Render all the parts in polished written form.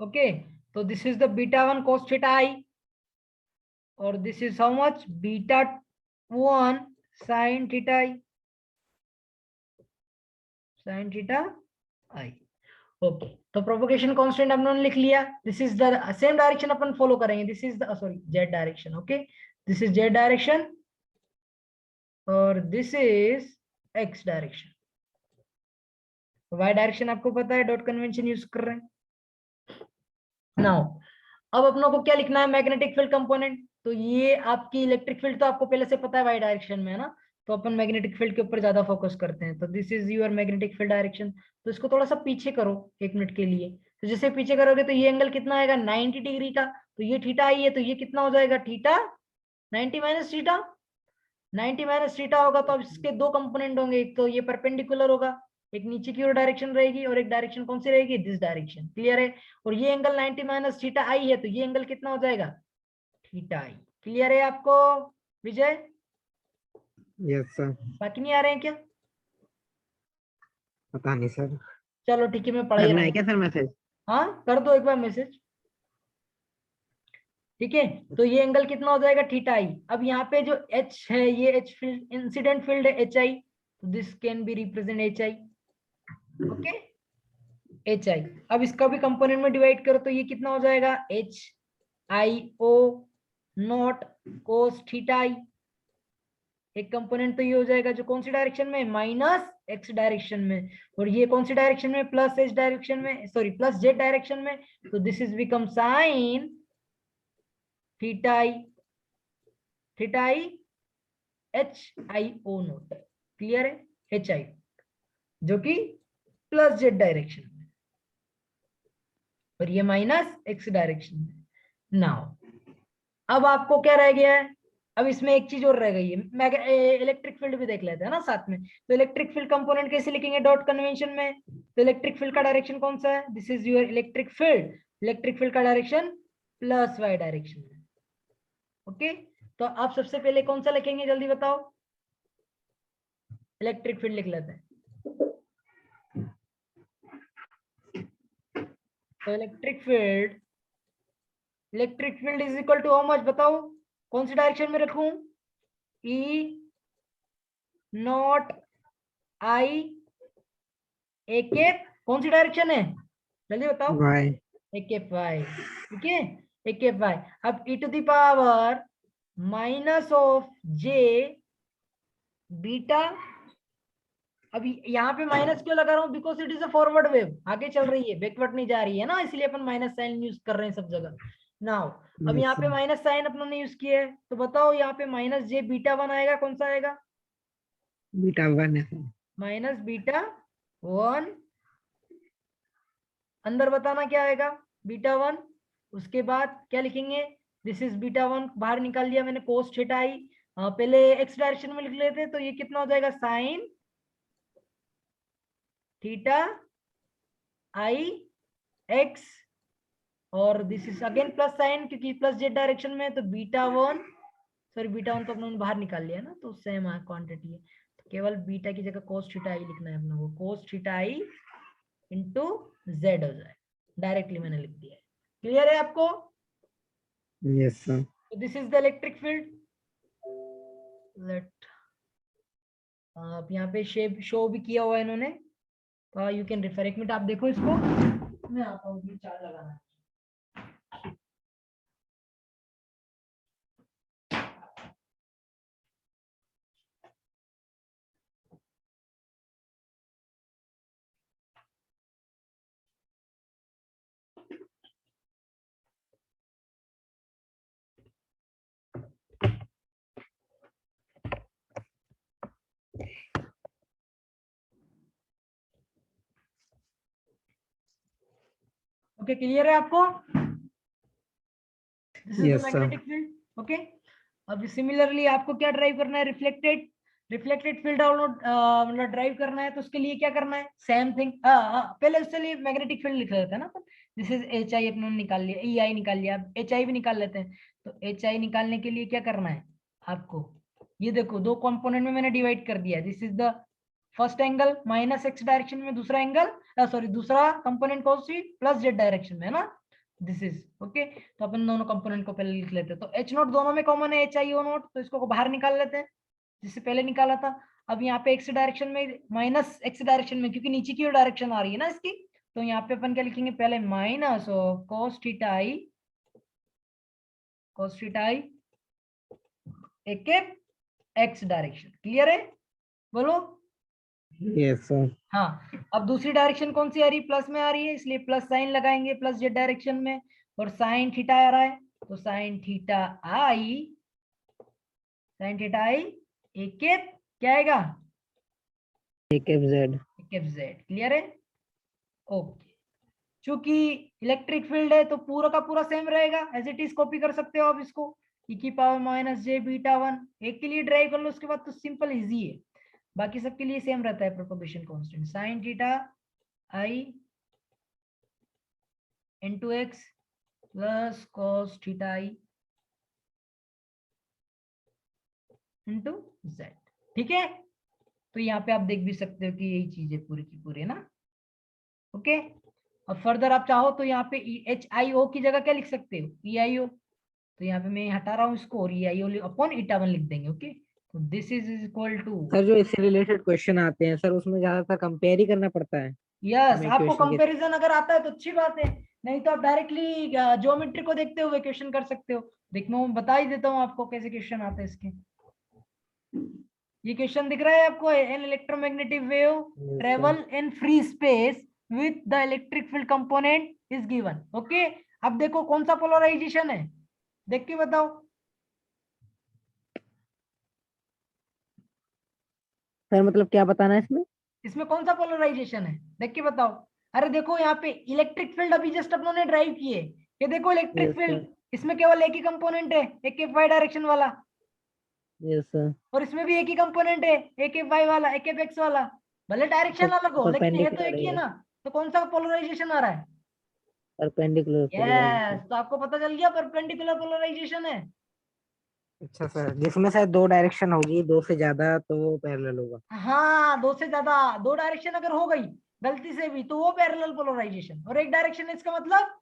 Okay, तो this is the beta 1 cos theta I, और this is how much, beta 1 sin theta I, sin theta I. Okay, तो propagation constant हम लोगों ने लिख लिया। This is the same direction अपन फॉलो करेंगे, this is the sorry Z direction. Okay, this is Z direction और this is X direction. Y direction आपको पता है, डॉट कन्वेंशन यूज कर रहे हैं। नाउ अब अपनों को क्या लिखना है, मैग्नेटिक फील्ड कंपोनेंट। तो ये आपकी इलेक्ट्रिक फील्ड तो आपको पहले से पता है वाई डायरेक्शन में है ना, तो अपन मैग्नेटिक फील्ड के ऊपर ज्यादा फोकस करते हैं। तो this is your magnetic field direction. तो इसको थोड़ा सा पीछे करो 1 मिनट के लिए। तो जैसे पीछे करोगे तो ये एंगल कितना आएगा, 90 डिग्री का। तो ये थीटा आई है, तो ये कितना हो जाएगा, theta 90 minus theta. 90 minus theta होगा तो अब इसके 2 कंपोनेंट होंगे, एक तो ये परपेंडिकुलर होगा, एक नीचे की ओर डायरेक्शन रहेगी, और एक डायरेक्शन कौन सी रहेगी, दिस डायरेक्शन। क्लियर है। और ये एंगल 90 माइनस थीटा आई है, तो ये एंगल कितना हो जाएगा, थीटा आई। क्लियर है आपको विजय? Yes sir. बाकी नहीं आ रहे हैं क्या? पता नहीं सर। चलो ठीक है, मैं पढ़ा ही करना रहा है हूँ। क्या सर मैसेज? हाँ कर दो एक बार मैसेज। ठीक है, तो ये एंगल कितना हो जाएगा, थीटा आई। अब यहाँ पे जो एच है, ये एच फील्ड, इंसिडेंट फील्ड है एच आई, तो this can be represent H I. Okay, H I. अब इसका भी कंपोनेंट में डिवाइड करो तो ये कितना हो जाएगा, H I O naught cos theta I. एक कंपोनेंट तो ये हो जाएगा जो कौन सी डायरेक्शन में, माइनस एक्स डायरेक्शन में, और ये कौन सी डायरेक्शन में, प्लस एच डायरेक्शन में, सॉरी प्लस जेड डायरेक्शन में। तो this is become sine theta I, theta I H I O naught. Clear है, एच आई जो कि प्लस जेड डायरेक्शन में, और ये माइनस एक्स डायरेक्शन में। नाउ अब आपको क्या रह गया है, अब इसमें एक चीज और रह गई है, मैं इलेक्ट्रिक फील्ड भी देख लेते हैं ना साथ में। तो इलेक्ट्रिक फील्ड कंपोनेंट कैसे लिखेंगे, डॉट कन्वेंशन में। तो इलेक्ट्रिक फील्ड का डायरेक्शन कौन सा है, this is your electric field. Electric field का डायरेक्शन प्लस वाई डायरेक्शन में। ओके, तो आप सबसे पहले कौन सा लिखेंगे, जल्दी बताओ। इलेक्ट्रिक फील्ड लिख लेते हैं। तो electric field is equal to how much, बताओ कौन सी डायरेक्शन में रखूं, ई नॉट आई ए के, कौन सी डायरेक्शन है, जल्दी बताओ। वाई। ए के वाई। ठीक है, ए के वाई। अब E to the power minus of J beta. अभी यहाँ पे माइनस क्यों लगा रहा हूँ, because it is a forward wave, आगे चल रही है, बैकवर्ड नहीं जा रही है ना, इसलिए अपन माइनस साइन यूज कर रहे हैं सब जगह। नाउ अब यस यहाँ पे सर। माइनस साइन अपनों ने यूज किया है, तो बताओ यहाँ पे माइनस जे बीटा 1 आएगा, कौन सा आएगा, बीटा 1 है सर। Minus beta 1। अंदर बताना क्या आएगा, बीटा 1। उसके बाद क्या लिखेंगे, दिस इज बीटा 1, बाहर निकाल लिया मैंने, कोस थीटा आई। पहले एक्स डायरेक्शन में लिख लेते, तो ये कितना हो जाएगा, साइन थीटा आई एक्स, और this is again plus sign, क्योंकि प्लस जेड डायरेक्शन में है, तो बीटा 1, सॉरी बीटा 1 तो अपने बाहर निकाल लिया ना, तो सेम क्वांटिटी है, तो केवल बीटा की जगह कोस थीटा आई लिखना है अपने को, कोस थीटा आई इंटू जेड हो जाए, डायरेक्टली मैंने लिख दिया है। क्लियर है आपको? Yes sir. So this is the electric field. Let आप यहाँ पे शेप शो भी किया हुआ है इन्होंने, तो यू कैन रेफर। 1 मिनट आप देखो इसको, मैं आता हूँ, चार्ज लगाना है। ओके, क्लियर है आपको? This is the yes sir. Magnetic field. Okay, अब सिमिलरली आपको क्या ड्राइव करना है, रिफ्लेक्टेड फील्ड डाउनलोड मतलब ड्राइव करना है, तो उसके लिए क्या करना है, सेम थिंग। पहले उसके लिए मैग्नेटिक फील्ड लिख लेते हैं ना, दिस इज एच आई अपने निकाल लिया, ई आई निकाल लिया, एच आई भी निकाल लेते हैं। तो एच आई निकालने के लिए क्या करना है आपको, ये देखो 2 कंपोनेंट में मैंने डिवाइड कर दिया। This is the first angle minus X direction में, दूसरा एंगल सॉरी दूसरा कंपोनेंट कौन सी, प्लस जेड डायरेक्शन में है ना। This is okay. तो अपन दोनों कंपोनेंट को पहले लिख लेते हैं। तो एच नोट दोनों में कॉमन है, एच आई ओ नोट, तो इसको बाहर निकाल लेते हैं जिससे पहले निकाला था। अब यहाँ पे एक्स डायरेक्शन में माइनस एक्स डायरेक्शन में, क्योंकि नीचे की डायरेक्शन आ रही है ना इसकी, तो यहाँ पे अपन क्या लिखेंगे पहले minus of cos theta I, cos theta I एक एक्स डायरेक्शन। क्लियर है? बोलो। Yes sir. हाँ, अब दूसरी डायरेक्शन कौन सी आ रही है? प्लस में आ रही है, इसलिए प्लस साइन लगाएंगे प्लस जेड डायरेक्शन में, और साइन थीटा आ रहा है तो sign theta I, sign theta I एक क्या आएगा? एक एफ जेड। एक एफ जेड। क्लियर है? ओके। चूंकि इलेक्ट्रिक फील्ड है तो पूरा का पूरा सेम रहेगा, एज इट इज कॉपी कर सकते हो आप इसको, e की power minus J beta one, एक के लिए ड्राइव कर लो, उसके बाद तो सिंपल इजी है। बाकी सबके लिए सेम रहता है propagation constant, sine theta I into X plus cos theta I into Z. ठीक है? तो यहाँ पे आप देख भी सकते हो कि यही चीज है पूरी की पूरी, है ना? ओके। अब फर्दर आप चाहो तो यहाँ पे एच आई ओ की जगह क्या लिख सकते हो? ई आई ओ। तो यहाँ पे मैं हटा रहा हूँ इसको और ई I O upon eta one लिख देंगे। ओके, तो this is equal to, sir जो इससे रिलेटेड क्वेश्चन आते हैं सर, उसमें ज्यादातर कंपेयर ही करना पड़ता है यस, हमें आपको क्वेश्चन के। कंपैरिजन अगर आता है तो अच्छी बात है, नहीं तो आप डायरेक्टली ज्योमेट्री को देखते हुए क्वेश्चन कर सकते हो। देखो मैं बता ही देता हूँ आपको कैसे क्वेश्चन आते हैं इसके। ये क्वेश्चन दिख रहा है आपको? An electromagnetic wave Yes, sir. Travel in free space with the electric field component is given. Okay, अब देखो कौन सा पोलराइजेशन है, देख के बताओ। सर मतलब क्या बताना है इसमें? इसमें कौन सा पोलराइजेशन है, देख के बताओ। अरे देखो यहाँ पे इलेक्ट्रिक फील्ड अभी जस्ट अपनों ने ड्राइव किए, ये देखो इलेक्ट्रिक यस सर। फील्ड, इसमें केवल एक ही कंपोनेंट है, एक एफ वाई डायरेक्शन वाला, यस सर। और इसमें भी एक ही कंपोनेंट है, एक एफ वाई वाला, एक एफ एक्स वाला। भले तो डायरेक्शन अलग हो लेकिन है तो परपेंडिकुलर एक ही है है। ना। तो कौन सा पोलराइजेशन आ रहा है? Perpendicular yes, polarisation. तो आपको पता चल गया परपेंडिकुलर पोलराइजेशन है। अच्छा सर, जिसमें शायद दो डायरेक्शन होगी, दो से ज्यादा, तो वो पैरेलल होगा। हाँ, दो से ज्यादा, दो डायरेक्शन अगर हो गई गलती से भी तो वो पैरेलल पोलराइजेशन, और एक डायरेक्शन है इसका मतलब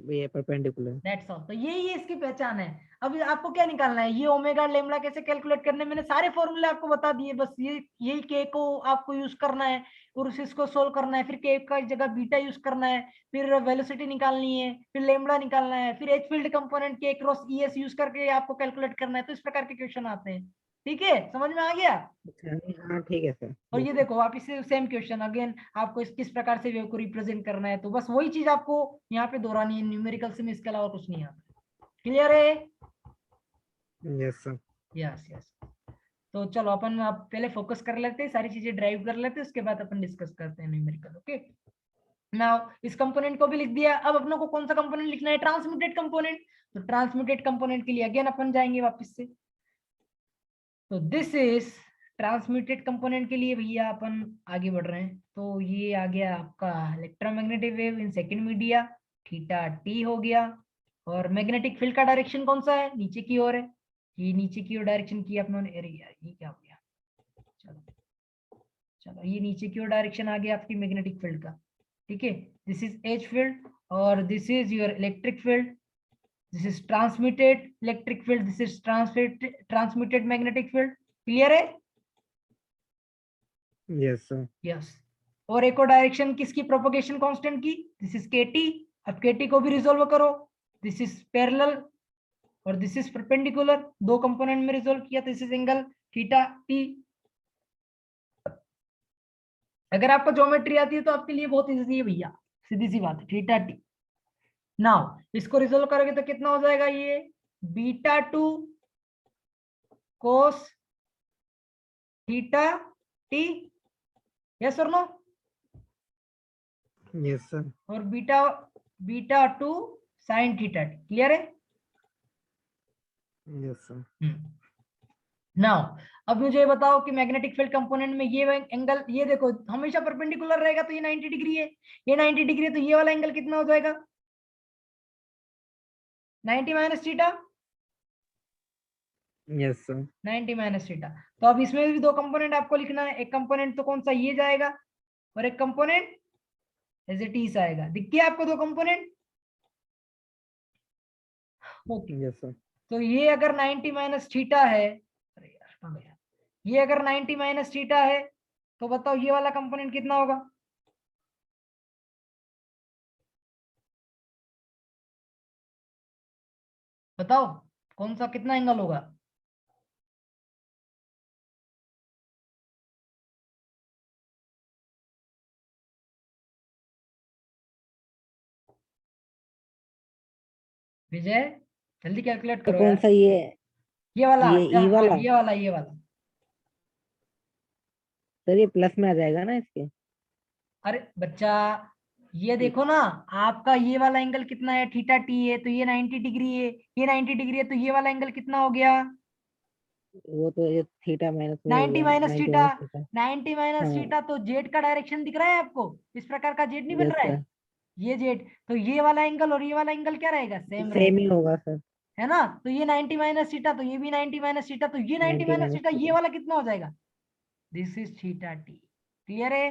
ये परपेंडिकुलर। That's all. तो यही इसकी पहचान है। अब आपको क्या निकालना है? ये ओमेगा लेमड़ा कैसे कैलकुलेट करने, मैंने सारे फॉर्मूले आपको बता दिए, बस ये यही के को आपको यूज करना है और उस इसको सोल्व करना है, फिर के का जगह बीटा यूज करना है, फिर वेलोसिटी निकालनी है, फिर लेमड़ा निकालना है, फिर एच फील्ड कंपोनेंट के क्रॉस ई एस यूज करके आपको कैलकुलेट करना है। तो इस प्रकार के क्वेश्चन आते हैं। ठीक है, समझ में आ गया? अच्छा, हाँ ठीक है सर। और यस ये सर। देखो आप इससे सेम क्वेश्चन अगेन, आपको इस किस प्रकार से वेव को रिप्रेजेंट करना है, तो बस वही चीज आपको यहाँ पे दोहरानी है न्यूमेरिकल से, में इसके अलावा कुछ नहीं आता। क्लियर है? Yes sir. Yes yes. तो चलो अपन आप पहले फोकस कर लेते हैं, सारी चीजें ड्राइव कर लेते हैं, उसके बाद अपन डिस्कस करते हैं न्यूमेरिकल। ओके, नाउ इस कंपोनेंट को भी लिख दिया, अब अपनों को कौन सा कंपोनेंट लिखना है? Transmitted component. तो ट्रांसमिटेड कंपोनेंट के लिए अगेन अपन जाएंगे वापस से। तो दिस इज ट्रांसमिटेड कंपोनेंट के लिए भैया अपन आगे बढ़ रहे हैं। तो ये आ गया आपका electromagnetic wave in second media, theta T हो गया। और मैग्नेटिक फील्ड का डायरेक्शन कौन सा है? नीचे की ओर है, ये नीचे की ओर डायरेक्शन की अपनों। अरे यार ये क्या हो गया, चलो चलो, ये नीचे की ओर डायरेक्शन आ गया आपकी मैग्नेटिक फील्ड का। ठीक है, दिस इज एच फील्ड और this is your electric field, this is transmitted electric field, this is transmitted magnetic field. Clear है? Yes sir. यस। और एक और डायरेक्शन किसकी? प्रोपगेशन कांस्टेंट की, दिस इज केटी। अब केटी को भी रिजोल्व करो, दिस इज पैरेलल और दिस इज परपेंडिकुलर, दो कंपोनेंट में रिजोल्व किया, this is angle theta T. अगर आपको ज्योमेट्री आती है तो आपके लिए बहुत इजी है भैया, सीधी सी बात है, थीटा टी। नाउ इसको रिजोल्व करोगे तो कितना हो जाएगा? ये beta two cos theta T, yes और नो? Yes sir. और beta beta two sine theta T. Clear है? Yes sir. नाउ अब मुझे ये बताओ कि मैग्नेटिक फील्ड कंपोनेंट में ये एंगल, ये देखो हमेशा परपेंडिकुलर रहेगा तो ये 90 डिग्री है, ये 90 डिग्री है, तो ये वाला एंगल कितना हो जाएगा? 90 minus theta, yes sir. 90 minus theta. तो अब इसमें भी दो कंपोनेंट आपको लिखना है, एक कंपोनेंट तो कौन सा? ये जाएगा, और एक कंपोनेंट एज इट इज आएगा। दिख गया आपको दो कंपोनेंट? Okay, yes sir. तो ये अगर 90 माइनस थीटा है, अरे यार कहाँ गया, ये अगर 90 माइनस थीटा है तो बताओ ये वाला कंपोनेंट कितना होगा? बताओ कौन सा कितना एंगल होगा? विजय जल्दी कैलकुलेट तो करो कौन यार। सा ये वाला, ये ई हाँ वाला? ये वाला, ये वाला। सर ये प्लस में आ जाएगा ना इसके? अरे बच्चा ये देखो ना, आपका ये वाला एंगल कितना है, थीटा टी है, तो ये 90 डिग्री है, ये 90 डिग्री है, तो ये वाला एंगल कितना हो गया? वो तो ये थीटा माइनस वो हो 90 गया, minus 90 theta. Minus theta. 90 minus हाँ। थीटा, तो जेड का डायरेक्शन दिख रहा है आपको? इस प्रकार का जेड नहीं बन यस रहा है? सर। ये जेड, तो ये वाला एंगल और ये वाला एंगल क्या रहेगा? सेम सेम रहेगा, ही होगा सर। है ना? तो ये 90 माइनस थीटा, तो ये भी 90 माइनस थीटा, तो ये 90 90 माइनस माइनस थीटा, ये थीटा। वाला कितना हो जाएगा? This is theta T. Clear है?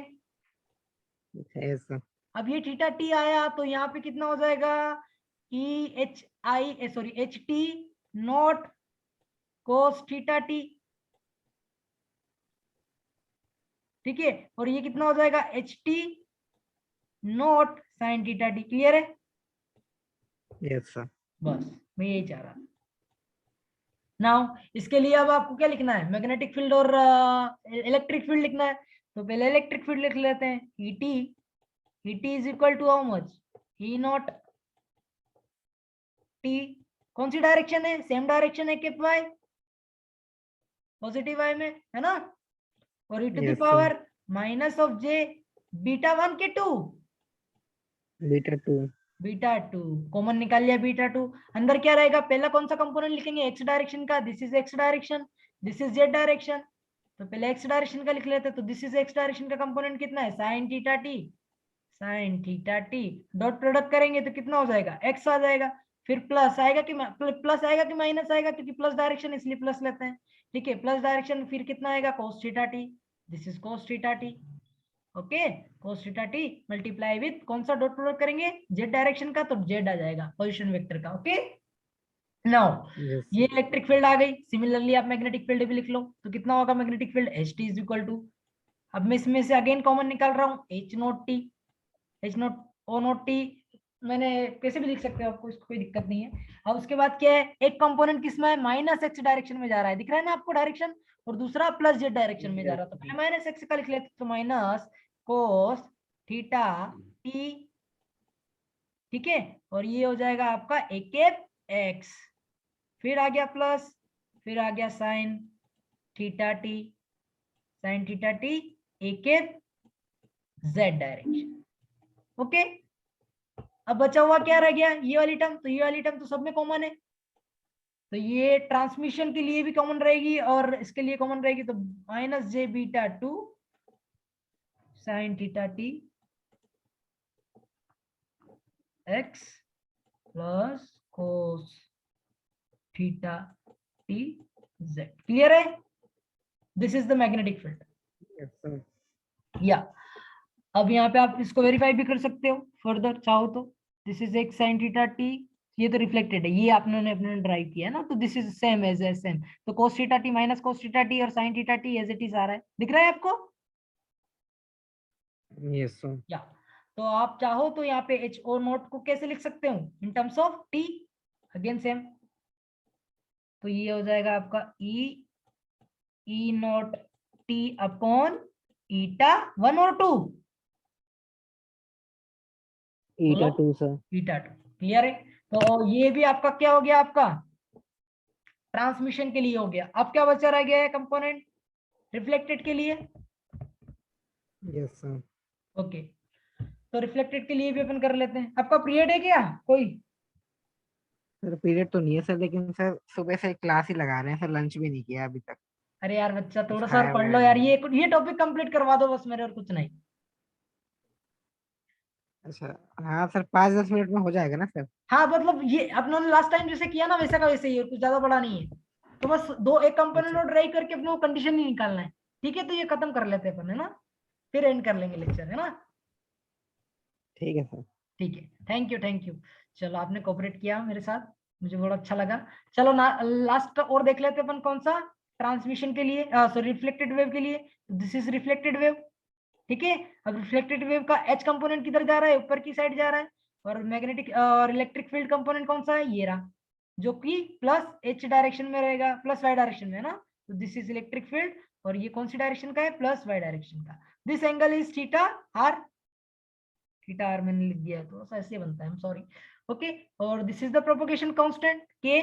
Yes sir. अब ये थीटा टी आया तो यहाँ पे कितना हो जाएगा? E H I sorry H T naught cos theta T. ठीक है, और ये कितना हो जाएगा? H T naught sine theta T. Clear है? Yes sir. बस मैं यही चाह रहा था। नाउ इसके लिए अब आपको क्या लिखना है? मैग्नेटिक फील्ड और इलेक्ट्रिक फील्ड लिखना है। तो पहले इलेक्ट्रिक फील्ड लिख लेते हैं। ET is equal to how much? E naught T. कौन सी डायरेक्शन है? सेम डायरेक्शन है कि वाई, पॉजिटिव वाई में, है ना? और E to the yes sir. Power minus of J beta one के two, beta 2। Beta two common निकाल लिया, बीटा टू। अंदर क्या रहेगा? पहला कौन सा कंपोनेंट लिखेंगे? एक्स डायरेक्शन का। This is X direction, this is Z direction. तो पहले एक्स डायरेक्शन का लिख लेते हैं। तो दिस इज एक्स डायरेक्शन का कंपोनेंट कितना है? Sine theta T, sign theta T. Dot product करेंगे तो कितना हो जाएगा? एक्स आ जाएगा। फिर प्लस आएगा कि प्लस आएगा कि माइनस आएगा? क्योंकि प्लस डायरेक्शन इसलिए प्लस लेते हैं। ठीक है, प्लस डायरेक्शन फिर कितना आएगा? cos theta T, this is cos theta T. Okay, cos theta T multiply with कौन सा डॉट प्रोडक्ट करेंगे? जेड डायरेक्शन का, तो जेड आ जाएगा पोजीशन वेक्टर का। ओके, नाउ यस ये सर। इलेक्ट्रिक फील्ड आ गई। सिमिलरली आप मैग्नेटिक फील्ड भी लिख लो, तो कितना होगा magnetic field? H T is equal to, अब मैं इसमें से अगेन कॉमन निकाल रहा हूँ, H naught T, H naught O naught T. मैंने कैसे भी लिख सकते हो, आपको इसको कोई दिक्कत नहीं है। अब उसके बाद क्या है? एक कंपोनेंट किसमें है? माइनस एक्स डायरेक्शन में जा रहा है, दिख रहा है ना आपको डायरेक्शन, और दूसरा प्लस जेड डायरेक्शन में जा यस रहा है। तो सर। पहले माइनस एक्स का लिख लेते, तो माइनस कोस थीटा टी। ठीक है, और ये हो जाएगा आपका एक एक्स, फिर आ गया प्लस, फिर आ गया sign theta T, sign theta T एक जेड डायरेक्शन। ओके, अब बचा हुआ क्या रह गया? ये वाली टर्म। तो ये वाली टर्म तो सब में कॉमन है, तो ये ट्रांसमिशन के लिए भी कॉमन रहेगी और इसके लिए कॉमन रहेगी। तो minus J beta two sine theta T X plus cos theta T Z. Clear है? This is the magnetic field. Yes sir. या अब यहाँ पे आप इसको वेरीफाई भी कर सकते हो फर्दर चाहो तो। दिस इज एक साइन थीटा टी, ये तो रिफ्लेक्टेड है, ये आपने अपने ड्राइव किया है ना, तो this is same as same. तो cos theta T minus cos theta T और sine theta T as it is आ रहा है, दिख रहा है आपको? Yes sir. या तो आप चाहो तो यहाँ पे एच ओ नोट को कैसे लिख सकते हो? In terms of T, again same. तो ये हो जाएगा आपका E naught T upon eta one और टू, बोलो। Eta 2 sir. Eta two. Clear है? तो ये भी आपका क्या हो गया? आपका ट्रांसमिशन के लिए हो गया। अब क्या बचा रह गया है कंपोनेंट? रिफ्लेक्टेड के लिए। Yes sir. ओके, तो रिफ्लेक्टेड के लिए भी अपन कर लेते हैं। आपका पीरियड है क्या कोई? सर पीरियड तो नहीं है सर, लेकिन सर सुबह से क्लास ही लगा रहे हैं सर, लंच भी नहीं किया अभी तक। अरे यार बच्चा कुछ थोड़ा सा और खाया पढ़ वाया लो यार, नहीं है। ये टॉपिक कंप्लीट करवा दो बस मेरे, और कुछ नहीं। अच्छा। हाँ सर, 5-10 मिनट में हो जाएगा ना सर? हाँ मतलब ये अपनों ने लास्ट टाइम जैसे किया ना, वैसा का वैसे ही है, कुछ ज्यादा बड़ा नहीं है। तो बस दो एक कंपोनेंट अच्छा। और ड्राई करके अपने को कंडीशन ही निकालना है। ठीक है, तो ये खत्म कर लेते हैं अपन, है ना? फिर एंड कर लेंगे लेक्चर, है ना? ठीक है सर। ठीक है, थैंक यू थैंक यू। चलो आपने कोऑपरेट किया मेरे साथ, मुझे बड़ा अच्छा लगा। चलो ना लास्ट और देख लेते अपन कौन सा, ट्रांसमिशन के लिए, सॉरी रिफ्लेक्टेड वेव के लिए। दिस इज रिफ्लेक्टेड वेव, ठीक है। अब रिफ्लेक्टेड वेव का एच कंपोनेंट किधर जा रहा है, ऊपर की साइड जा रहा है, और मैग्नेटिक और इलेक्ट्रिक फील्ड कंपोनेंट कौन सा है, ये रहा, जो कि प्लस एच डायरेक्शन में रहेगा, प्लस वाई डायरेक्शन में है ना। तो दिस इज इलेक्ट्रिक फील्ड, और ये कौन सी डायरेक्शन का है, प्लस वाई डायरेक्शन का। This angle is theta R, theta R मैंने लिख दिया है, थोड़ा सा ऐसे बनता है, सॉरी, ओके। और this is the propagation constant K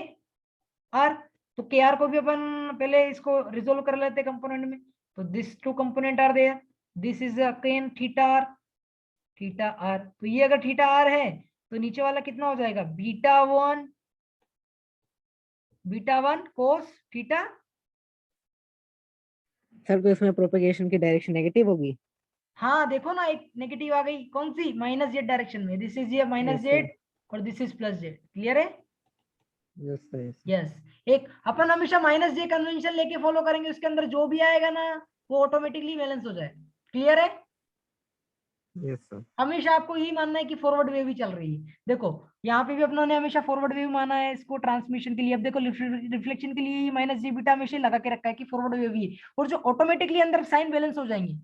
R. तो के आर को भी अपन पहले इसको रिजोल्व कर लेते हैं कंपोनेंट में। तो this two component are there, this is again theta R, theta R. तो ये अगर थीटा आर है तो नीचे वाला कितना हो जाएगा, beta one cos theta. Sir तो इसमें प्रोपेगेशन की डायरेक्शन नेगेटिव होगी। हाँ देखो ना, एक नेगेटिव आ गई, कौन सी, माइनस जेड डायरेक्शन में। दिस इज ये माइनस यस सर, जेड और this is plus Z, clear है। यस सर, यस यस, एक अपन हमेशा माइनस जे कन्वेंशन लेके फॉलो करेंगे, उसके अंदर जो भी आएगा ना वो ऑटोमेटिकली बैलेंस हो जाएगा, क्लियर है। सर। हमेशा आपको यही मानना है कि फॉरवर्ड वेव ही चल रही है। देखो यहाँ पे भी अपनों ने हमेशा फॉरवर्ड वेव माना है इसको ट्रांसमिशन के लिए। अब देखो रिफ्लेक्शन के लिए माइनस जी बीटा हमेशा लगा के रखा है कि फॉरवर्ड वेव ही है, और जो ऑटोमेटिकली अंदर साइन बैलेंस हो जाएंगे।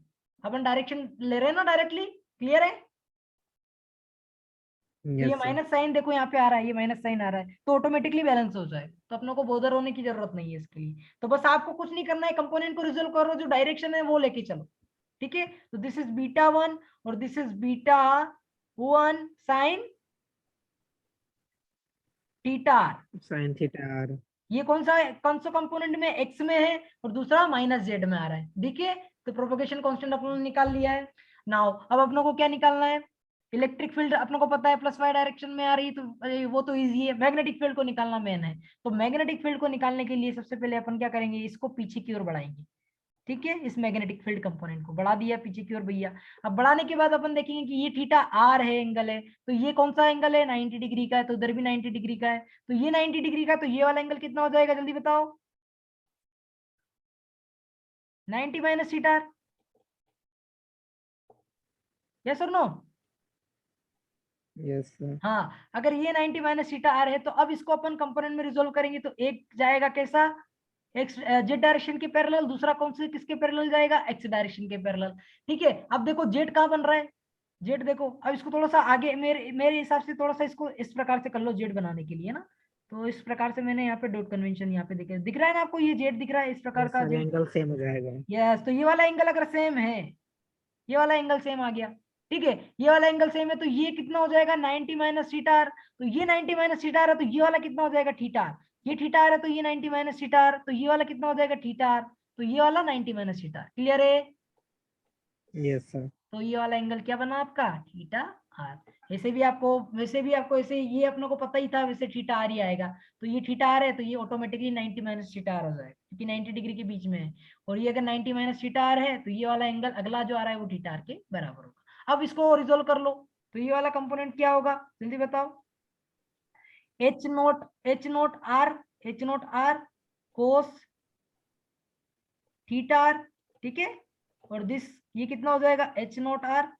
अपन डायरेक्शन ले रहे हैं ना डायरेक्टली, क्लियर है। तो ये यस सर। माइनस साइन देखो यहाँ पे आ रहा है, ये माइनस साइन आ रहा है, तो ऑटोमेटिकली बैलेंस हो जाए, तो अपनों को बोधर होने की जरूरत नहीं है इसके लिए। तो बस आपको कुछ नहीं करना है, कंपोनेंट को रिजोल्व करो, जो डायरेक्शन है वो लेके चलो, ठीक है। तो दिस इज बीटा वन और this is beta one sine theta. Sine theta R. ये कौन सा कंपोनेंट में, एक्स में है, और दूसरा माइनस जेड में आ रहा है, देखिए। तो प्रोपोगेशन कांस्टेंट अपन ने निकाल लिया है। नाउ अब अपनों को क्या निकालना है, इलेक्ट्रिक फील्ड अपनों को पता है प्लस वाई डायरेक्शन में आ रही है, तो वो तो इजी है। मैग्नेटिक फील्ड को निकालना मेन है। तो मैग्नेटिक फील्ड को निकालने के लिए सबसे पहले अपन क्या करेंगे, इसको पीछे की ओर बढ़ाएंगे, ठीक है। इस मैग्नेटिक फील्ड कंपोनेंट को बढ़ा दिया पीछे की ओर भैया। अब बढ़ाने के बाद अपन देखेंगे कि ये थीटा आर है, एंगल है, तो ये कौन सा एंगल है, 90 डिग्री का है, तो उधर भी 90 डिग्री का है। तो ये 90 डिग्री का, तो ये वाला एंगल कितना हो जाएगा, जल्दी बताओ, 90 माइनस थीटा, यस और नो। Yes sir. हाँ, अगर ये 90 माइनस थीटा आर है, तो अब इसको अपन कंपोनेंट में रिजोल्व करेंगे, तो एक जाएगा कैसा, एक्स जेड डायरेक्शन के पैरेलल, दूसरा कौन से किसके पैरेलल जाएगा, एक्स डायरेक्शन के पैरेलल, ठीक है। अब देखो जेड कहाँ बन रहा है, जेड देखो, अब इसको थोड़ा सा आगे, मेरे मेरे हिसाब से थोड़ा सा इसको इस प्रकार से कर लो जेड बनाने के लिए ना। तो इस प्रकार से मैंने यहाँ पे डॉट कन्वेंशन यहाँ पे दिख रहा है ना आपको, ये जेड दिख रहा है इस प्रकार यस का सर, जेड। एंगल सेम हो जाएगा। यस, तो ये वाला एंगल अगर सेम है, ये वाला एंगल सेम आ गया, ठीक है। ये वाला एंगल सेम है, तो ये कितना हो जाएगा, 90 माइनस थीटा आर। तो ये 90 माइनस थीटा आर है, तो ये वाला कितना हो जाएगा, थीटा आर। ये थीटा आर है, तो ये 90 माइनस थीटा आर, तो ये वाला कितना हो जाएगा, थीटा आर। तो ये वाला 90 माइनस थीटा, क्लियर है। Yes sir. तो ये वाला एंगल क्या बना आपका, थीटा आर। वैसे भी आपको ऐसे ये अपनों को पता ही था, वैसे थीटा आर ही आएगा। तो ये थीटा आर है, तो ये ऑटोमेटिकली 90 माइनस थीटा आर हो जाएगा, क्योंकि 90 डिग्री के बीच में है। और ये अगर 90 माइनस थीटा आर है, तो ये वाला एंगल अगला जो आ रहा है वो थीटा आर के बराबर होगा। अब इसको रिजोल्व कर लो, तो ये वाला कंपोनेंट क्या होगा, जल्दी बताओ, H naught R cos theta R, ठीक है। और दिस ये कितना हो जाएगा, H naught R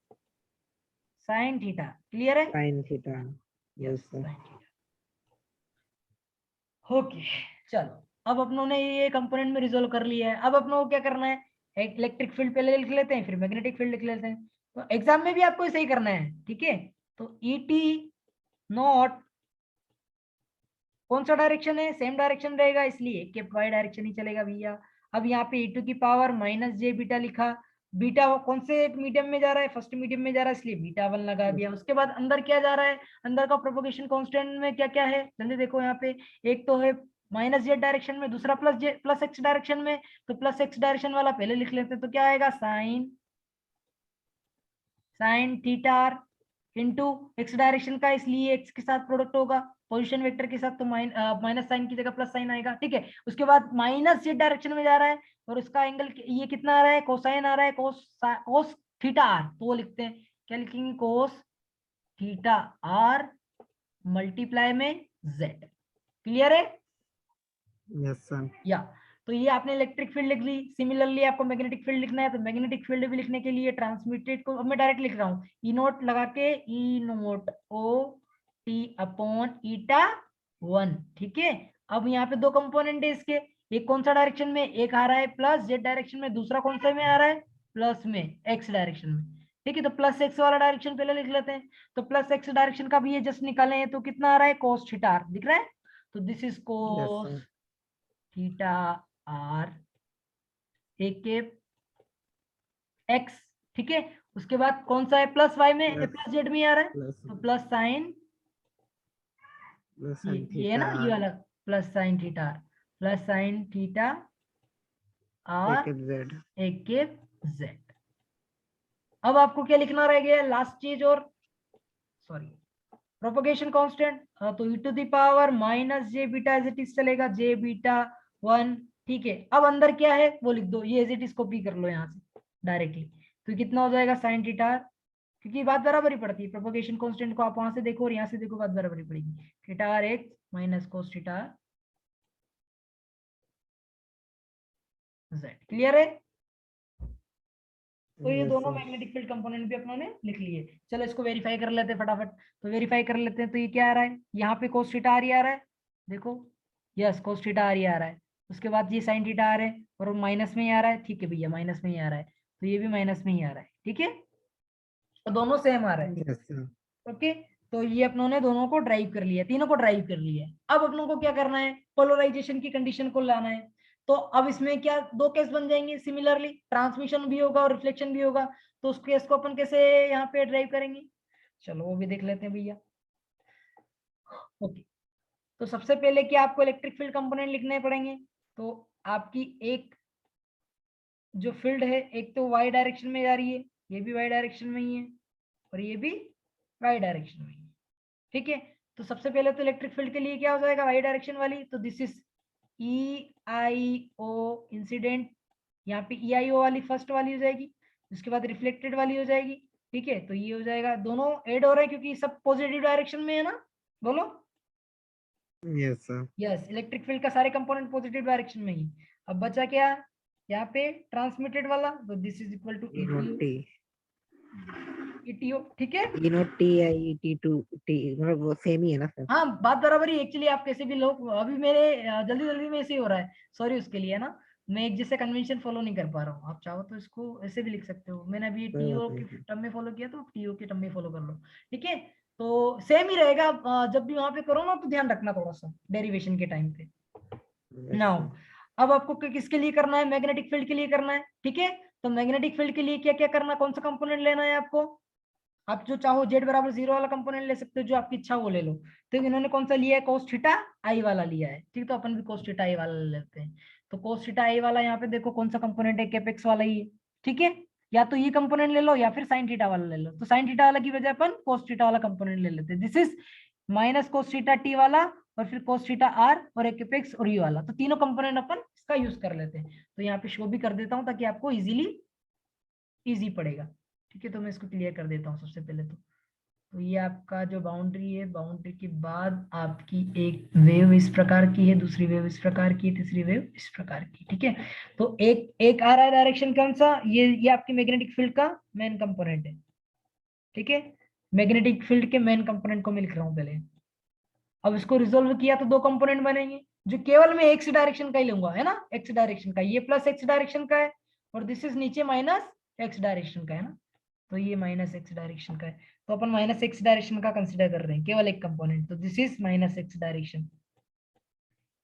sine theta, clear है। Sine theta. Yes sir. Okay, चलो अब अपनों ने ये कंपोनेंट में रिजोल्व कर लिया है। अब अपनों को क्या करना है, एक इलेक्ट्रिक फील्ड पहले लिख लेते हैं, फिर मैग्नेटिक फील्ड लिख लेते हैं। तो एग्जाम में भी आपको ऐसे ही करना है, ठीक है। तो ई टी नॉट कौन सा डायरेक्शन है, सेम डायरेक्शन रहेगा, इसलिए के वाई डायरेक्शन ही चलेगा भैया। अब यहाँ पे e टू की पावर माइनस जे बीटा लिखा, बीटा कौन से मीडियम में जा रहा है, फर्स्ट मीडियम में जा रहा है, इसलिए बीटा वन लगा दिया। उसके बाद अंदर क्या जा रहा है, अंदर का प्रोपोगेशन कांस्टेंट में क्या क्या है, जल्दी देखो यहाँ पे, एक तो है माइनस जेड डायरेक्शन में, दूसरा प्लस एक्स डायरेक्शन में। तो प्लस एक्स डायरेक्शन वाला पहले लिख लेते हैं, तो क्या आएगा, sine theta into x direction का, इसलिए एक्स के साथ प्रोडक्ट होगा पोजीशन वेक्टर के साथ, तो माइनस साइन की जगह प्लस साइन आएगा, ठीक है। उसके बाद माइनस जेड डायरेक्शन में जा रहा है, और उसका एंगल ये कितना आ रहा है, कोसाइन आ रहा है, कोस थीटा आर, तो वो लिखते हैं, क्या लिखेंगे, कोस थीटा आर मल्टीप्लाई में जेड, क्लियर है। Yes sir. या तो ये आपने इलेक्ट्रिक फील्ड लिख ली। सिमिलरली आपको मैग्नेटिक फील्ड लिखना है, तो मैग्नेटिक फील्ड भी लिखने के लिए ट्रांसमिटेड को अब मैं डायरेक्ट लिख रहा हूँ, ई नोट लगा के, ई note O T upon eta 1, ठीक है। अब यहाँ पे दो कंपोनेंट है इसके, एक कौन सा डायरेक्शन में, एक आ रहा है प्लस जेड डायरेक्शन में, दूसरा कौन सा में आ रहा है, प्लस में एक्स डायरेक्शन में, ठीक है। तो प्लस एक्स वाला डायरेक्शन पहले लिख लेते हैं। तो प्लस एक्स डायरेक्शन का भी ये जस्ट निकाले हैं, तो कितना आ रहा है, कोस थीटा आर दिख रहा है। तो this is yes cos sir. Theta R एक के एक्स, ठीक है। उसके बाद कौन सा है, प्लस वाई में, प्लस प्लस जेड में आ रहा है, प्लस तो प्लस साइन, प्लस ये है थीटा ना, ये वाला plus sine theta, plus sine theta एक आर जेड। एक के जेड। अब आपको क्या लिखना रह गया, लास्ट चीज, और सॉरी, प्रोपोगेशन कांस्टेंट, तो e to the power minus J beta as it is चलेगा, जे बीटा 1, ठीक है। अब अंदर क्या है वो लिख दो, ये एज इट इज कॉपी कर लो यहाँ से डायरेक्टली। तो कितना हो जाएगा साइन थीटा, क्योंकि बात बराबर ही पड़ती है, प्रोपोगेशन कांस्टेंट को आप वहां से देखो और यहाँ से देखो, बात बराबर ही पड़ेगी, theta R X minus cos theta Z. Clear है। तो ये यस दोनों सर। मैग्नेटिक फील्ड कंपोनेंट भी अपनों ने लिख लिए। चलो इसको वेरीफाई कर लेते हैं फटाफट। तो वेरीफाई कर लेते हैं, तो ये क्या आ रहा है, यहाँ पे कोस थीटा आ रहा है, देखो, यस कोस थीटा आ रहा है। उसके बाद ये साइन थीटा आ रहा है और माइनस में ही आ रहा है, ठीक है भैया, माइनस में ही आ रहा है, तो ये भी माइनस में ही आ रहा है, ठीक है। तो दोनों सेम आ रहा है, यस सर। ओके। तो ये अपनों ने दोनों को ड्राइव कर लिया, तीनों को ड्राइव कर लिया। अब अपनों को क्या करना है, पोलराइजेशन की कंडीशन को लाना है। तो अब इसमें क्या दो केस बन जाएंगे, सिमिलरली ट्रांसमिशन भी होगा और रिफ्लेक्शन भी होगा। तो उस केस को अपन कैसे यहाँ पे ड्राइव करेंगे, चलो वो भी देख लेते हैं भैया। ओके, तो सबसे पहले क्या आपको इलेक्ट्रिक फील्ड कंपोनेंट लिखने पड़ेंगे। तो आपकी एक जो फील्ड है, एक तो वाई डायरेक्शन में जा रही है, ये भी वाई डायरेक्शन में ही है और ये भी वाई डायरेक्शन में ही है, ठीक है। तो सबसे पहले तो इलेक्ट्रिक फील्ड के लिए क्या हो जाएगा, वाई डायरेक्शन वाली, तो this is E I O incident, यहाँ पे ई आई ओ वाली फर्स्ट वाली हो जाएगी, उसके बाद रिफ्लेक्टेड वाली हो जाएगी, ठीक है। तो ये हो जाएगा, दोनों ऐड हो रहे हैं क्योंकि सब पॉजिटिव डायरेक्शन में है ना, बोलो। Yes sir. Yes, electric field का सारे कंपोनेंट पॉजिटिव डायरेक्शन में ही। अब बचा क्या, यहाँ पे ट्रांसमिटेड वाला, तो this is equal to E naught T, ETO, ठीक है। E naught T I T two T, मतलब वो सेम ही है ना सर। हाँ बात बराबर ही, एक्चुअली आप कैसे भी लोग, अभी मेरे जल्दी जल्दी में ऐसे ही हो रहा है, सॉरी उसके लिए ना। मैं एक जैसे कन्वेंशन फॉलो नहीं कर पा रहा हूँ, आप चाहो तो इसको ऐसे भी लिख सकते हो, मैंने अभी कोई बात टीओ नहीं के सर। टर्म में फॉलो किया, तो टीओ के टर्म में फॉलो कर लो, ठीक है। तो सेम ही रहेगा, जब भी वहां पे करो ना तो ध्यान रखना थोड़ा सा डेरिवेशन के टाइम पे। Yes now sir. अब आपको किसके लिए करना है, मैग्नेटिक फील्ड के लिए करना है, ठीक है। तो मैग्नेटिक फील्ड के लिए क्या क्या करना, कौन सा कंपोनेंट लेना है आपको, आप जो चाहो जेड बराबर 0 वाला कंपोनेंट ले सकते हो, जो आपकी इच्छा वो ले लो। तो इन्होंने कौन सा लिया है, कोस थीटा आई वाला लिया है, ठीक। तो अपन भी कोस थीटा आई वाला ले लेते हैं। तो कोस थीटा आई वाला यहाँ पे देखो कौन सा कंपोनेंट है, कैपेक्स वाला ही है, ठीक है। या तो ये कंपोनेंट ले लो या फिर साइन थीटा वाला ले लो। तो साइन थीटा वाला की वजह अपन कोस थीटा वाला कंपोनेंट ले लेते हैं, this is minus cos theta T वाला, और फिर कोस थीटा आर और एक कैपेक्स और ये वाला, तो तीनों कंपोनेंट अपन इसका यूज कर लेते हैं। तो यहाँ पे शो भी कर देता हूँ ताकि आपको इजी पड़ेगा, ठीक है। तो मैं इसको क्लियर कर देता हूँ सबसे पहले। तो ये आपका जो बाउंड्री है, बाउंड्री के बाद आपकी एक वेव इस प्रकार की है, दूसरी वेव इस प्रकार की, तीसरी वेव इस प्रकार की, ठीक है। तो एक एक आ रहा है डायरेक्शन कौन सा, ये आपकी मैग्नेटिक फील्ड का मेन कंपोनेंट है, ठीक है। मैग्नेटिक फील्ड के मेन कंपोनेंट को मैं लिख रहा हूं पहले। अब इसको रिजोल्व किया तो दो कंपोनेंट बनेंगे, जो केवल मैं एक्स डायरेक्शन का ही लूंगा, है ना, एक्स डायरेक्शन का, ये प्लस एक्स डायरेक्शन का है, और दिस इज नीचे माइनस एक्स डायरेक्शन का है ना। तो ये माइनस एक्स डायरेक्शन का है, तो अपन माइनस एक्स डायरेक्शन का कंसिडर कर रहे हैं, केवल एक कंपोनेंट, तो this is minus X direction,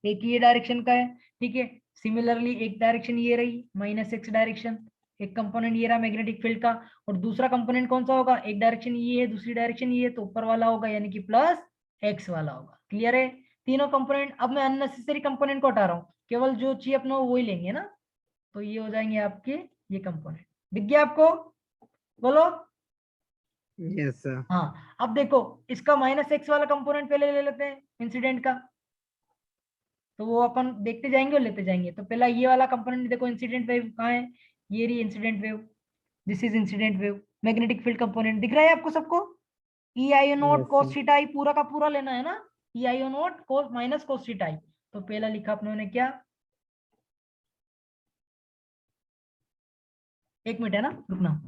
एक ये डायरेक्शन का है, ठीक है। सिमिलरली एक डायरेक्शन ये रही माइनस एक्स डायरेक्शन, एक कंपोनेंट ये रहा मैग्नेटिक फील्ड का, और दूसरा कंपोनेंट कौन सा होगा, एक डायरेक्शन ये है दूसरी डायरेक्शन ये है, तो ऊपर वाला होगा यानी कि प्लस एक्स वाला होगा। क्लियर है, तीनों कंपोनेंट। अब मैं अननेसेसरी कंपोनेंट को हटा रहा हूँ, केवल जो चाहिए अपना वही लेंगे ना। तो ये हो जाएंगे आपके ये कंपोनेंट, दिख गया आपको, बोलो। Yes sir. हाँ अब देखो, इसका माइनस एक्स वाला कंपोनेंट पहले ले लेते हैं इंसिडेंट का, तो वो अपन देखते जाएंगे और लेते जाएंगे। तो पहला ये वाला कंपोनेंट देखो, इंसिडेंट वेव कहाँ है, ये रही incident wave, this is incident wave, magnetic field component दिख रहा है आपको सबको। E I naught yes cos sir. Theta I पूरा का पूरा लेना है ना, E I naught cos minus cos theta I. तो पहला लिखा अपने ने क्या, एक मिनट है ना, रुकना।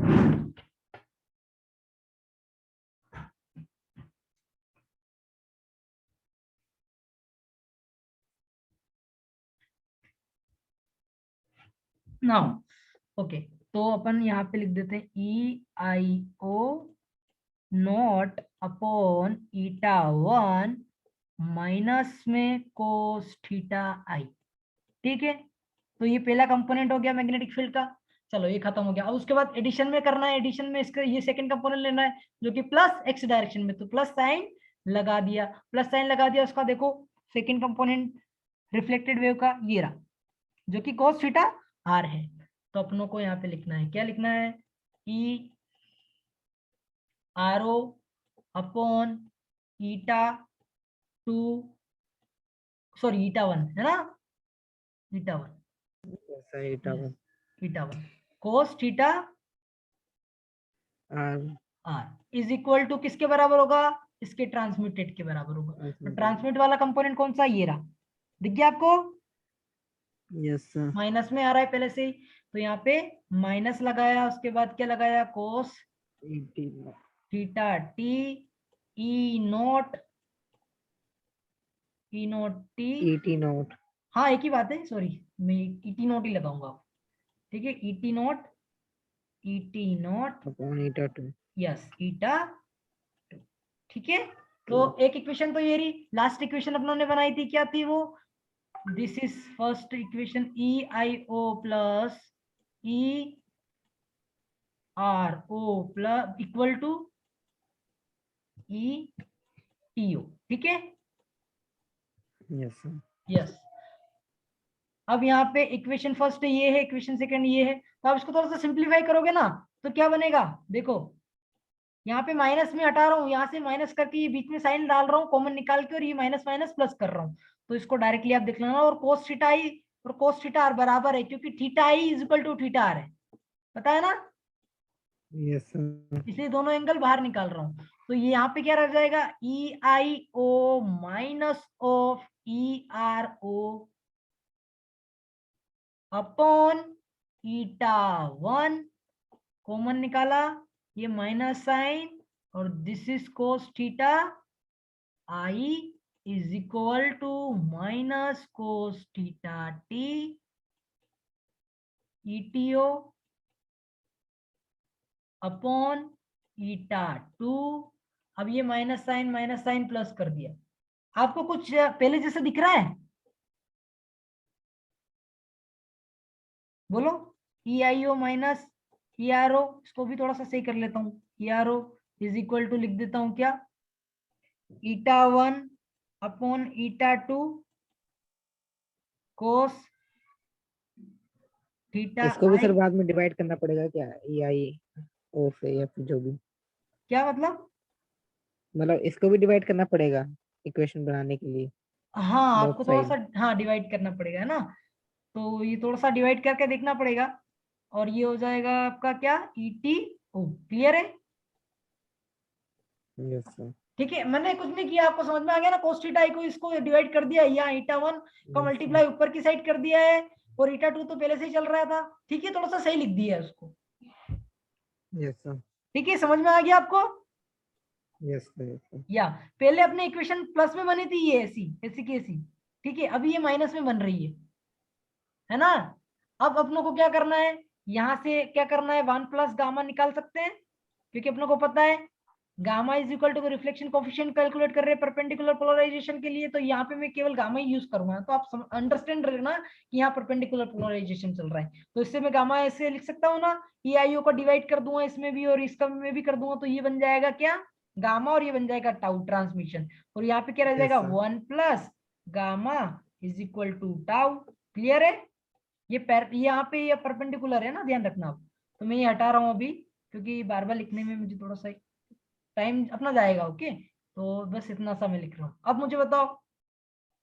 नाउ ओके, तो अपन यहाँ पे लिख देते हैं ई I O not upon eta 1 minus में कोस थीटा आई। ठीक है, तो ये पहला कंपोनेंट हो गया मैग्नेटिक फील्ड का। चलो ये खत्म हो गया। अब उसके बाद एडिशन में करना है, एडिशन में इसका ये सेकंड कंपोनेंट लेना है जो कि प्लस एक्स डायरेक्शन में, तो प्लस साइन लगा दिया, प्लस साइन लगा दिया। उसका देखो सेकंड कंपोनेंट रिफ्लेक्टेड वेव का ये रहा, जो कि cos थीटा आर है। तो अपनों को यहाँ पे लिखना है, क्या लिखना है, E R O upon eta 2, sorry eta 1 है ना, ईटा 1, ऐसा ही टावर eta 1 cos theta R R is equal to किसके बराबर होगा, इसके ट्रांसमिटेड के बराबर होगा। तो ट्रांसमिट वाला कंपोनेंट कौन सा, ये रहा, दिख गया आपको, यस सर माइनस में आ रहा है पहले से ही, तो यहाँ पे माइनस लगाया, उसके बाद क्या लगाया, कोस 18 theta T E naught T, 80 note हाँ एक ही बात है, सॉरी मैं ईटी नोट ही लगाऊंगा। ठीक है, ET naught upon eta 2 yes ईटा 2। ठीक है, तो एक इक्वेशन तो ये रही। लास्ट इक्वेशन अपनों ने बनाई थी, क्या थी वो, this is first equation E I O plus E R O plus equal to E T O. ठीक है, यस सर यस। अब यहाँ पे इक्वेशन फर्स्ट ये है, इक्वेशन सेकंड ये है, तो आप इसको थोड़ा सा सिंप्लीफाई करोगे ना तो क्या बनेगा, देखो यहाँ पे माइनस में हटा रहा हूँ, यहाँ से माइनस करके ये बीच में साइन डाल रहा हूँ कॉमन निकाल के, और ये माइनस माइनस प्लस कर रहा हूँ, तो इसको डायरेक्टली आप देख लेना। और कोस थीटा आई और कोस थीटा आर बराबर है, क्योंकि theta I is equal to theta R है, पता है ना, यस सर इसलिए दोनों एंगल बाहर निकाल रहा हूँ। तो ये यहाँ पे क्या रह जाएगा, E I O minus of E R O upon eta 1, common निकाला, ये माइनस साइन, और this is cos theta I is equal to minus cos theta T ETO upon eta 2। अब ये माइनस साइन प्लस कर दिया। आपको कुछ पहले जैसा दिख रहा है, बोलो, ई I O minus E R ओ, इसको भी थोड़ा सा सही कर लेता हूँ, E R O is equal to लिख देता हूँ क्या, ईटा 1 अपॉन ईटा 2 कोस थीटा इसको भी आई। सर बाद में डिवाइड करना पड़ेगा क्या ई आई ओ से या फिर जो भी क्या मतलब, मतलब इसको भी डिवाइड करना पड़ेगा इक्वेशन बनाने के लिए हाँ बोथ आपको थोड़ा सा, साइड हाँ डिवाइड करना पड़ेगा, है ना, तो ये थोड़ा सा डिवाइड करके देखना पड़ेगा, और ये हो जाएगा आपका क्या, ई टी ओ। क्लियर है, यस सर ठीक है, मैंने कुछ नहीं किया, आपको समझ में आ गया ना, कोस थीटा आई को इसको डिवाइड कर दिया, यहाँ ईटा 1 का यस सर मल्टीप्लाई ऊपर की साइड कर दिया है, और ईटा 2 तो पहले से ही चल रहा था। ठीक है, थोड़ा सा सही लिख दिया है उसको। यस सर ठीक है, समझ में आ गया आपको, यस सर या पहले अपने इक्वेशन प्लस में बनी थी, ये ऐसी ऐसी की ऐसी, ठीक है, अभी ये माइनस में बन रही है ना। अब अपनों को क्या करना है, यहां से क्या करना है, 1 प्लस गामा निकाल सकते हैं, क्योंकि अपनों को पता है gamma is equal to reflection coefficient calculate कर रहे हैं परपेंडिकुलर पोलराइजेशन के लिए, तो यहाँ पे मैं केवल गामा ही यूज करूंगा, तो आप अंडरस्टैंड रखना कि यहाँ परपेंडिकुलर पोलराइजेशन चल रहा है, तो इससे मैं गामा ऐसे लिख सकता हूँ ना, ई आई ओ को डिवाइड कर दूंगा इसमें भी और इसका में भी कर दूंगा, तो ये बन जाएगा क्या, गामा, और ये बन जाएगा टाउ ट्रांसमिशन, और यहाँ पे क्या रह जाएगा, yes sir 1 plus gamma is equal to tau. Clear है, ये यहाँ पे ये परपेंडिकुलर है ना, ध्यान रखना आप। तो मैं ये हटा रहा हूँ अभी, क्योंकि बार बार लिखने में मुझे थोड़ा सा टाइम अपना जाएगा। ओके, तो बस इतना सा मैं लिख रहा हूँ। अब मुझे बताओ,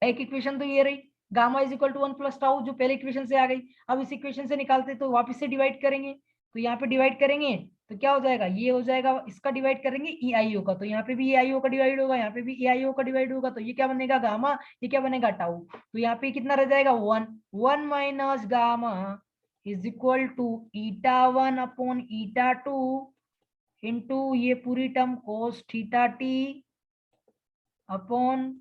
एक इक्वेशन तो ये रही, gamma is equal to 1 plus tau, जो पहले इक्वेशन से आ गई। अब इस इक्वेशन से निकालते तो वापस से डिवाइड करेंगे, तो यहाँ पे डिवाइड करेंगे तो क्या हो जाएगा, ये हो जाएगा, इसका डिवाइड करेंगे ई आई ओ का, तो यहाँ पे भी ई आई ओ का डिवाइड होगा, यहाँ पे भी ई आई ओ का डिवाइड होगा, तो ये क्या बनेगा, गामा, ये क्या बनेगा, टाउ। तो यहाँ पे कितना रह जाएगा, 1 minus gamma is equal to eta 1 upon eta 2 into ये पूरी term cos theta T upon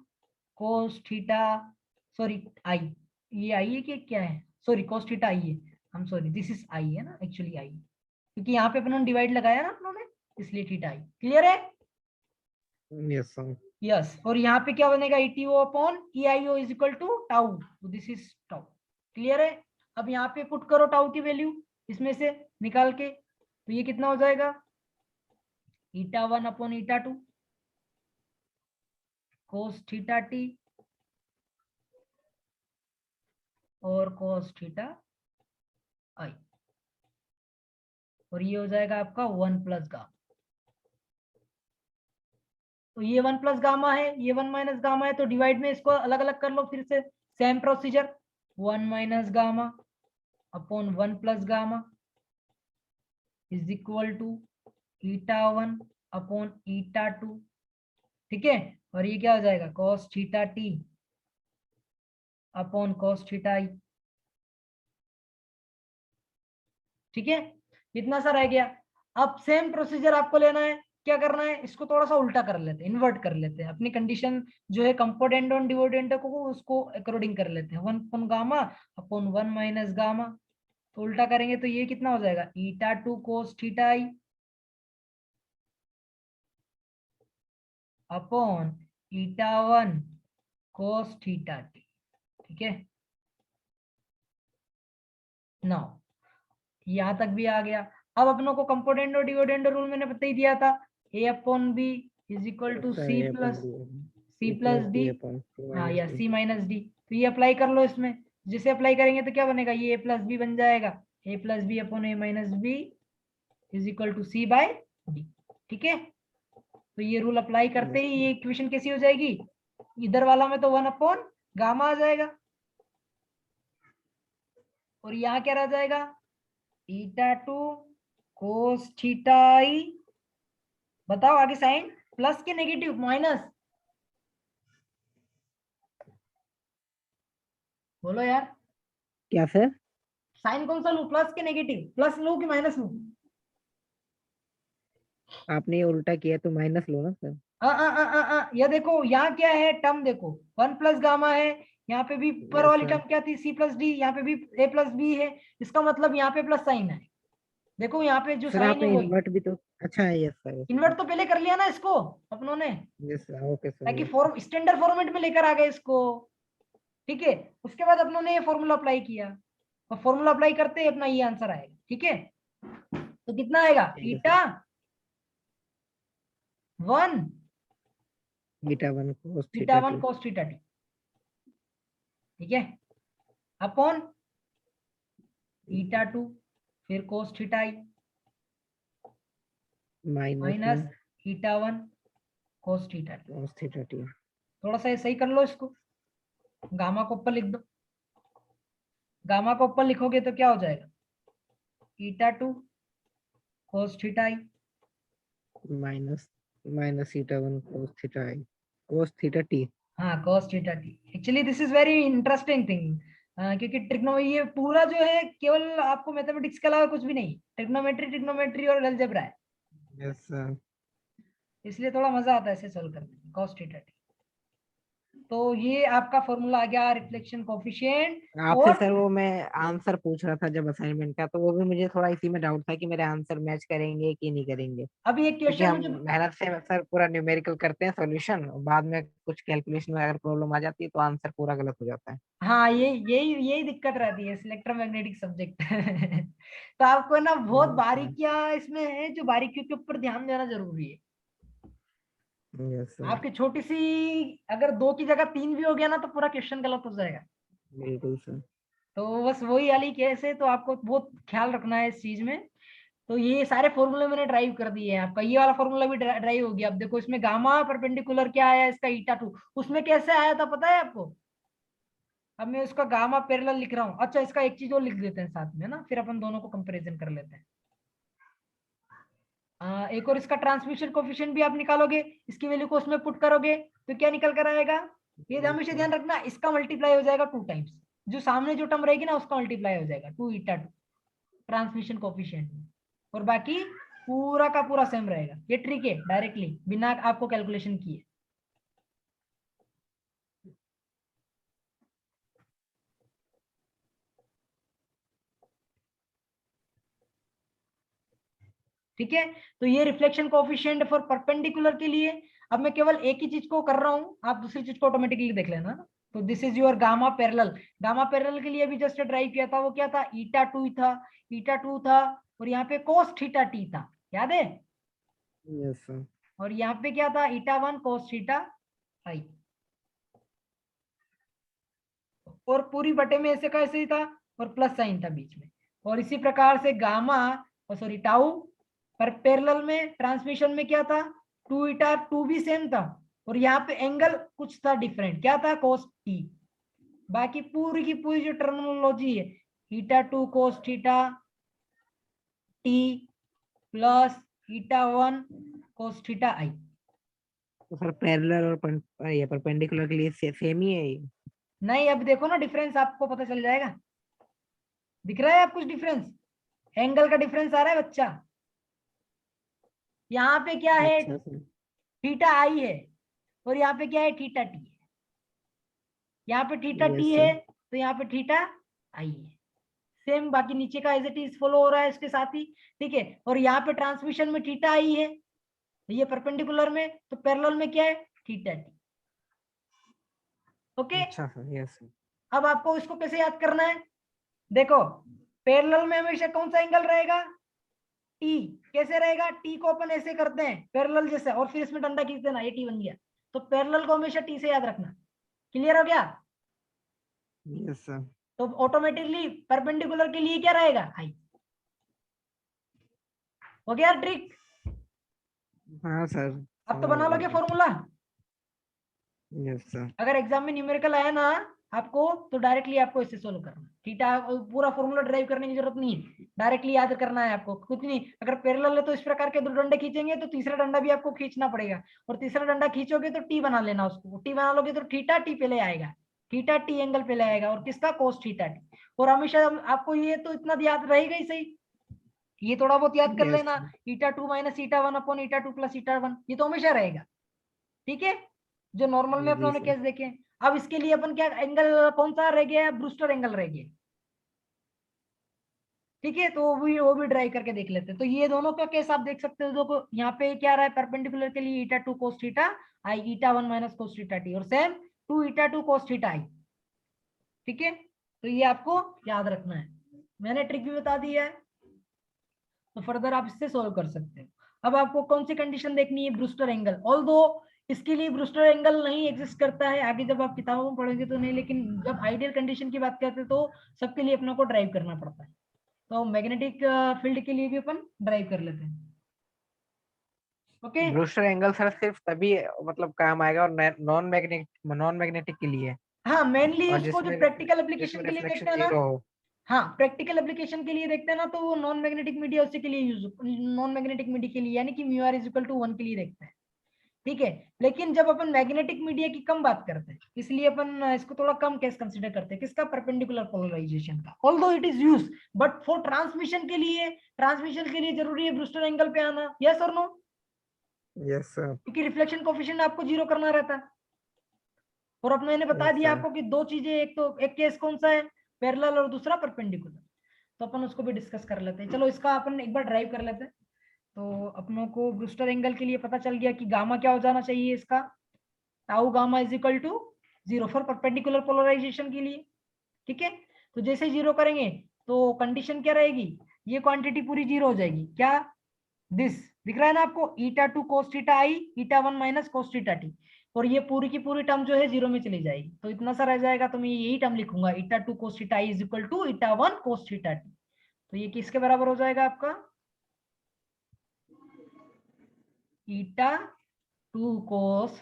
cos theta, sorry I, ये आई है कि क्या है, सॉरी कोस थीटा आई है, हम सॉरी दिस इज आई है ना, एक्चुअली आई, क्योंकि यहाँ पे अपन डिवाइड लगाया ना अपनों ने, इसलिए थीटा आई। क्लियर है? Yes sir. यस। और यहाँ पे क्या बनेगा, ETO upon EIO is equal to tau, तो दिस इज टाउ। क्लियर है? अब यहाँ पे पुट करो टाउ की वैल्यू इसमें से निकाल के, तो ये कितना हो जाएगा, eta1 upon eta2 cos theta T और cos थीटा आई, और ये हो जाएगा आपका 1 प्लस गामा। तो ये 1 प्लस गामा है, ये 1 माइनस गामा है, तो डिवाइड में इसको अलग अलग कर लो फिर से, same procedure, 1 minus gamma upon 1 plus gamma is equal to eta1 upon eta2। ठीक है? और ये क्या हो जाएगा, cos theta T upon cos theta I. ठीक है? इतना सा रह गया। अब सेम प्रोसीजर आपको लेना है, क्या करना है, इसको थोड़ा सा उल्टा कर लेते हैं, इन्वर्ट कर लेते हैं, अपनी कंडीशन जो है कंपोनेंट और डिविडेंड को उसको अकॉर्डिंग कर लेते हैं, 1 upon gamma upon 1 minus gamma. तो उल्टा करेंगे तो ये कितना हो जाएगा, eta2 cos theta I upon eta1 cos theta T. ठीक है? नाउ यहां तक भी आ गया। अब अपनों को कंपोनेंट और डिविडेंड रूल मैंने बता ही दिया था, a upon B is equal to sir C A upon plus C D plus plus D. D upon C हाँ, माइनस या डी। सी माइनस डी। तो ये अप्लाई कर लो इसमें, जिसे अप्लाई करेंगे तो क्या बनेगा, ये a प्लस बी बन जाएगा, a plus B upon A minus B is equal to C by D. ठीक है? तो ये रूल अप्लाई करते ही ये इक्वेशन कैसी हो जाएगी, इधर वाला में तो 1 अपॉन गामा आ जाएगा, और यहाँ क्या रह जाएगा, eta2 cos थीटा आई। बताओ आगे साइन प्लस के नेगेटिव माइनस, बोलो यार, क्या सर? साइन कौन सा लूं, प्लस के नेगेटिव, प्लस लूं कि माइनस लूं? आपने ये उल्टा किया तो माइनस लो ना सर। ये देखो यहाँ क्या है, टर्म देखो, 1 प्लस गामा है, यहाँ पे भी ऊपर यस वाली सर। टर्म क्या थी, सी प्लस डी, यहाँ पे भी ए प्लस बी है, इसका मतलब यहाँ पे प्लस साइन है। देखो यहाँ पे जो सर साइन है आपने वो, इन्वर्ट भी तो अच्छा है। Yes sir. इन्वर्ट तो पहले कर लिया ना इसको अपनों ने, यस सर। Okay sir. ताकि yes sir. Form standard format में लेकर आ गए इसको। ठीक है? उसके बाद अपनों ने ये फॉर्मूला अप्लाई किया, और फॉर्मूला अप्लाई करते ही अपना ये आंसर आएगा। ठीक है? तो कितना आएगा, ठीक है sir. eta1 eta1 cos theta eta1 T cos theta T. ठीक है? अपॉन eta2 फिर cos theta I minus minus में eta1 cos theta T. cos theta T. थोड़ा सा सही कर लो इसको, गामा को ऊपर लिख दो, गामा को ऊपर लिखोगे तो क्या हो जाएगा, eta2 cos theta I. Minus minus eta1 cos theta I cos theta T. हाँ, cos theta T. Actually this is very interesting thing, क्योंकि ट्रिग्नोमेट्री ये पूरा जो है केवल आपको मैथमेटिक्स के अलावा कुछ भी नहीं, ट्रिग्नोमेट्री ट्रिग्नोमेट्री और अलजेब्रा है, यस सर। इसलिए थोड़ा मजा आता है इसे सोल्व करने में, cos थीटा टी। तो ये आपका फॉर्मूला आ गया रिफ्लेक्शन कोफिशिएंट। आपसे और सर वो मैं आंसर पूछ रहा था जब असाइनमेंट का, तो वो भी मुझे थोड़ा इसी में डाउट था कि मेरे आंसर मैच करेंगे कि नहीं करेंगे। अभी एक क्योंकि क्वेश्चन हम मुझे, मेहनत से सर पूरा न्यूमेरिकल करते हैं सॉल्यूशन, बाद में कुछ कैलकुलेशन में अगर प्रॉब्लम आ जाती है तो आंसर पूरा गलत हो जाता है। हाँ ये यही दिक्कत रहती है इलेक्ट्रोमैग्नेटिक सब्जेक्ट। तो आपको ना बहुत यस सर। बारीकियां इसमें है, जो बारीकियों के ऊपर ध्यान देना जरूरी है। Yes sir. आपकी छोटी सी अगर 2 की जगह 3 भी हो गया ना तो पूरा क्वेश्चन गलत हो जाएगा। बिल्कुल सर। तो बस वही वाली केस है, तो आपको बहुत ख्याल रखना है इस चीज में। तो ये सारे फॉर्मूले मैंने ड्राइव कर दिए हैं, आपका ये वाला फॉर्मूला भी ड्राइव हो गया। अब देखो इसमें गामा परपेंडिकुलर क्या आया, इसका eta2, उसमें कैसे आया था पता है आपको? अब मैं उसका गामा पैरेलल लिख रहा हूँ। अच्छा, इसका एक चीज और लिख देते हैं साथ में ना, फिर अपन दोनों को कंपैरिजन कर लेते हैं। एक और इसका ट्रांसमिशन कोफिशिएंट भी आप निकालोगे, इसकी वैल्यू को उसमें पुट करोगे तो क्या निकल कर आएगा, ये हमेशा ध्यान रखना, इसका मल्टीप्लाई हो जाएगा 2 टाइम्स, जो सामने जो टर्म रहेगी ना उसका मल्टीप्लाई हो जाएगा 2 eta2 ट्रांसमिशन कोफिशिएंट में, और बाकी पूरा का पूरा सेम रहेगा। ये ट्रिक है डायरेक्टली बिना आपको कैलकुलेशन किए। ठीक है, तो ये रिफ्लेक्शन कोएफिशिएंट फॉर परपेंडिकुलर के लिए। अब मैं केवल एक ही चीज को कर रहा हूं, आप दूसरी चीज को ऑटोमेटिकली देख लेना। तो this is your gamma parallel. Gamma parallel के लिए अभी जस्ट ड्राइव किया था, वो क्या था, ईटा 2 था, ईटा 2 था, और यहाँ पे कोस थीटा टी था, याद है। Yes sir. और यहाँ पे क्या था, ईटा 1 कोस थीटा आई, और पूरी बटे में ऐसे का ऐसे ही था, और प्लस साइन था बीच में। और इसी प्रकार से गामा, सॉरी टाउ पर पैरेलल में ट्रांसमिशन में क्या था, 2 ईटा 2 भी सेम था, और यहाँ पे एंगल कुछ था डिफरेंट, क्या था, कोस टी। बाकी पूरी की पूरी जो टर्मिनोलॉजी है, eta 2 cos theta T plus eta 1 cos theta I. तो सर पैरेलल और ये परपेंडिकुलर के लिए सेम ही है ये? नहीं, अब देखो ना डिफरेंस, आपको पता चल जाएगा। दिख रहा है आप कुछ डिफरेंस, एंगल का डिफरेंस आ रहा है बच्चा। यहाँ पे क्या है, अच्छा सर। थीटा आई है, और यहाँ पे क्या है, थीटा टी है। यहाँ पे थीटा टी यस है, सर। तो यहाँ पे थीटा आई है, सेम। बाकी नीचे का एज इट इज फॉलो हो रहा है इसके साथ ही, ठीक है। और यहाँ पे ट्रांसमिशन में थीटा आई है, ये परपेंडिकुलर में, तो पैरेलल में क्या है, थीटा टी। ओके, अच्छा सर। Yes sir. अब आपको इसको कैसे याद करना है, देखो पैरेलल में हमेशा कौन सा एंगल रहेगा, टी। कैसे रहेगा, टी को अपन ऐसे करते हैं पैरेलल जैसे, और फिर इसमें डंडा खींच देना, ये टी बन गया। तो पैरेलल को हमेशा टी से याद रखना। क्लियर हो गया। Yes sir. तो ऑटोमेटिकली परपेंडिकुलर के लिए क्या रहेगा, आई। हो गया ट्रिक। हाँ सर। अब तो बना लोगे फॉर्मूला। Yes sir. अगर एग्जाम में न्यूमेरिकल आया ना आपको, तो डायरेक्टली आपको इससे सोल्व करना, थीटा पूरा फॉर्मूला ड्राइव करने की जरूरत नहीं है, डायरेक्टली याद करना है आपको, कुछ नहीं। अगर पैरेलल है तो इस प्रकार के 2 डंडे खींचेंगे, तो तीसरा डंडा भी आपको खींचना पड़ेगा, और तीसरा डंडा खींचोगे तो टी बना लेना, उसको टी बना लोगे तो थीटा टी पहले आएगा, थीटा टी एंगल पहले आएगा, और किसका, कोस थीटा टी। और हमेशा आपको ये तो इतना याद रहेगा ही सही, ये थोड़ा बहुत याद कर यस लेना, ईटा 2 minus eta 1 upon eta 2 plus eta 1, ये तो हमेशा रहेगा, ठीक है, जो नॉर्मल में जी अपने सर। केस देखे। अब इसके लिए अपन क्या एंगल कौन सा रह गया, ब्रूस्टर एंगल रह गया, ठीक है। तो वो भी ड्राई करके देख लेते हैं। तो ये दोनों का केस आप देख सकते हो, देखो यहाँ पे क्या रहा है, परपेंडिकुलर के लिए ईटा 2 कोस थीटा आई, ईटा 1 माइनस कोस थीटा टी, और same 2 eta 2 cos theta I, ठीक है। तो ये आपको याद रखना है, मैंने ट्रिक भी बता दी है, तो फर्दर आप इससे सोल्व कर सकते हो। अब आपको कौन सी कंडीशन देखनी है, ब्रूस्टर एंगल। ऑल्दो इसके लिए ब्रूस्टर एंगल नहीं एग्जिस्ट करता है, आगे जब आप किताबों में पढ़ेंगे तो नहीं, लेकिन जब आइडियल कंडीशन की बात करते हैं तो सबके लिए अपने को ड्राइव करना पड़ता है। तो मैग्नेटिक फील्ड के लिए भी अपन ड्राइव कर लेते हैं। ओके, ब्रूस्टर एंगल सर सिर्फ तभी मतलब काम आएगा और नॉन मैग्नेटिक के लिए, हाँ मेनली और उसको जो जिसमें प्रैक्टिकल जिसमें एप्लीकेशन के लिए देखते रिफ्लेक्शन हैं ना, जीरो हो। हाँ प्रैक्टिकल एप्लीकेशन के लिए देखते हैं ना, तो वो नॉन मैग्नेटिक मीडिया उसी के लिए यूज, नॉन मैग्नेटिक मीडिया के लिए, यानी कि mu R is equal to 1 के लिए देखते हैं, ठीक है। लेकिन जब अपन मैग्नेटिक मीडिया की कम बात करते हैं, इसलिए अपन इसको थोड़ा कम केस कंसीडर करते हैं, किसका, परपेंडिकुलर पोलराइजेशन का। Although it is use, but for transmission के लिए जरूरी है ब्रूस्टर एंगल पे आना, यस और नो, यस सर। क्योंकि रिफ्लेक्शन कोएफिशिएंट आपको 0 करना रहता है। और अब मैंने बता यस दिया सर। आपको कि 2 चीजें, एक तो एक केस कौन सा है, पैरेलल, और दूसरा परपेंडिकुलर। तो अपन उसको भी डिस्कस कर लेते हैं। चलो इसका अपन एक बार ड्राइव कर लेते हैं। तो अपनों को ब्रूस्टर एंगल के लिए पता चल गया कि गामा क्या हो जाना चाहिए इसका, tau gamma is equal to 0 for perpendicular polarisation के लिए, ठीक है। तो जैसे 0 करेंगे तो कंडीशन क्या रहेगी, ये क्वांटिटी पूरी 0 हो जाएगी, क्या, दिस दिख रहा है ना आपको, ईटा 2 कोस थीटा आई, ईटा 1 माइनस कोस थीटा टी, और ये पूरी की पूरी टर्म जो है 0 में चली जाएगी, तो इतना सा रह जाएगा। तो मैं यही टर्म लिखूंगा, eta 2 cos theta I is equal to eta 1 cos theta T. तो ये किसके बराबर हो जाएगा आपका, ईटा 2 कोस,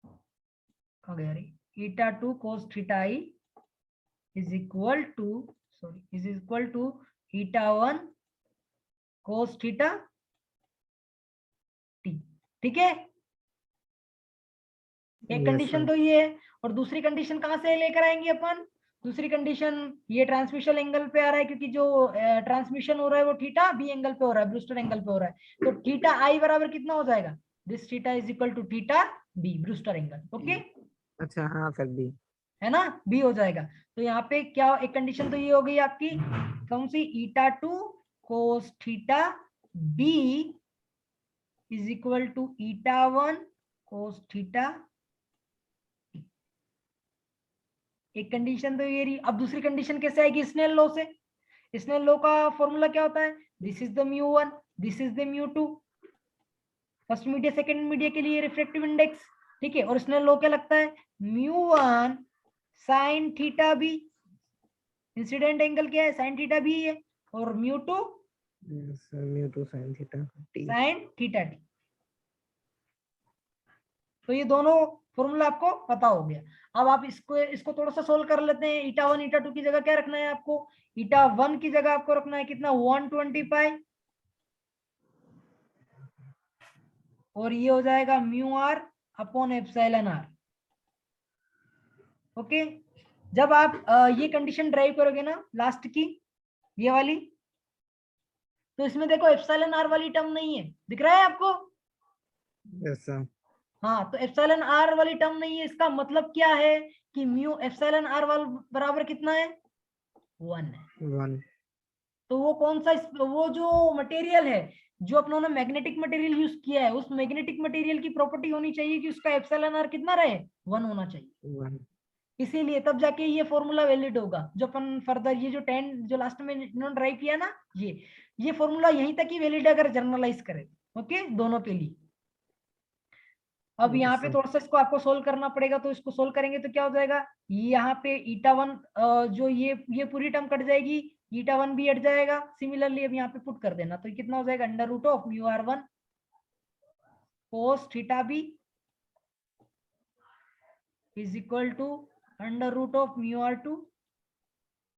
कहाँ गया रे, eta 2 cos theta I is equal to, sorry is equal to eta 1 cos theta T, ठीक है। एक यस कंडीशन सर। तो ये है, और दूसरी कंडीशन कहाँ से लेकर आएंगे अपन, दूसरी कंडीशन ये ट्रांसमिशन एंगल पे आ रहा है, क्योंकि जो ट्रांसमिशन हो रहा है वो थीटा बी एंगल पे हो रहा है, ब्रूस्टर एंगल पे हो रहा है, तो थीटा आई बराबर कितना हो जाएगा, this theta is equal to theta B, Brewster angle, okay, अच्छा हाँ सर बी। है ना, बी हो जाएगा। तो यहाँ पे क्या, एक कंडीशन तो ये हो गई आपकी, कौन सी, eta 2 cos theta B is equal to eta1 cos theta. एक कंडीशन तो ये रही। अब दूसरी कंडीशन कैसे आएगी? स्नेल लॉ से। स्नेल लॉ का फॉर्मूला क्या होता है? This is the μ1, this is the μ2, first media second media के लिए रिफ्रैक्टिव इंडेक्स, ठीक है। और स्नेल लॉ क्या लगता है? μ1 sin theta B, incident angle क्या है? sin थीटा बी है। और μ2 μ2 sin theta t। sin theta T. तो ये दोनों फॉर्मूला आपको पता हो गया। अब आप इसको थोड़ा सा सोल्व कर लेते हैं। eta1 eta2 की जगह क्या रखना है आपको? eta1 की जगह आपको रखना है कितना? 120 पाई, और ये हो जाएगा μr upon epsilon r। Okay, जब आप ये कंडीशन ड्राइव करोगे ना लास्ट की, ये वाली, तो इसमें देखो एप्सिलॉन r वाली टर्म नहीं है, दिख रहा है आपको? Yes sir. हाँ, तो एप्सिलॉन r वाली टर्म नहीं है। इसका मतलब क्या है कि म्यू एप्सिलॉन r वाल बराबर कितना है? 1 है। 1। तो वो कौन सा वो जो मटेरियल है, जो अपनों ने मैग्नेटिक मटेरियल यूज किया है, उस मैग्नेटिक मटेरियल की प्रॉपर्टी होनी चाहिए कि उसका एप्सिलॉन r कितना रहे? 1 होना चाहिए। 1। इसीलिए तब जाके ये फॉर्मूला वैलिड होगा। जो अपन फर्दर ये जो 10 जो लास्ट में इन्होंने ड्राइव किया ना, ये फॉर्मूला यहीं तक ही वैलिड है अगर जनरलाइज करें। ओके, दोनों के लिए। अब यहाँ पे थोड़ा सा इसको आपको सोल्व करना पड़ेगा। तो इसको सोल्व करेंगे तो क्या हो जाएगा? यहाँ पे eta1 जो ये पूरी टर्म कट जाएगी, eta1 भी हट जाएगा। सिमिलरली अब यहाँ पे पुट कर देना, तो ये कितना हो जाएगा? Under root of μr1 cos theta B is equal to under root of μr2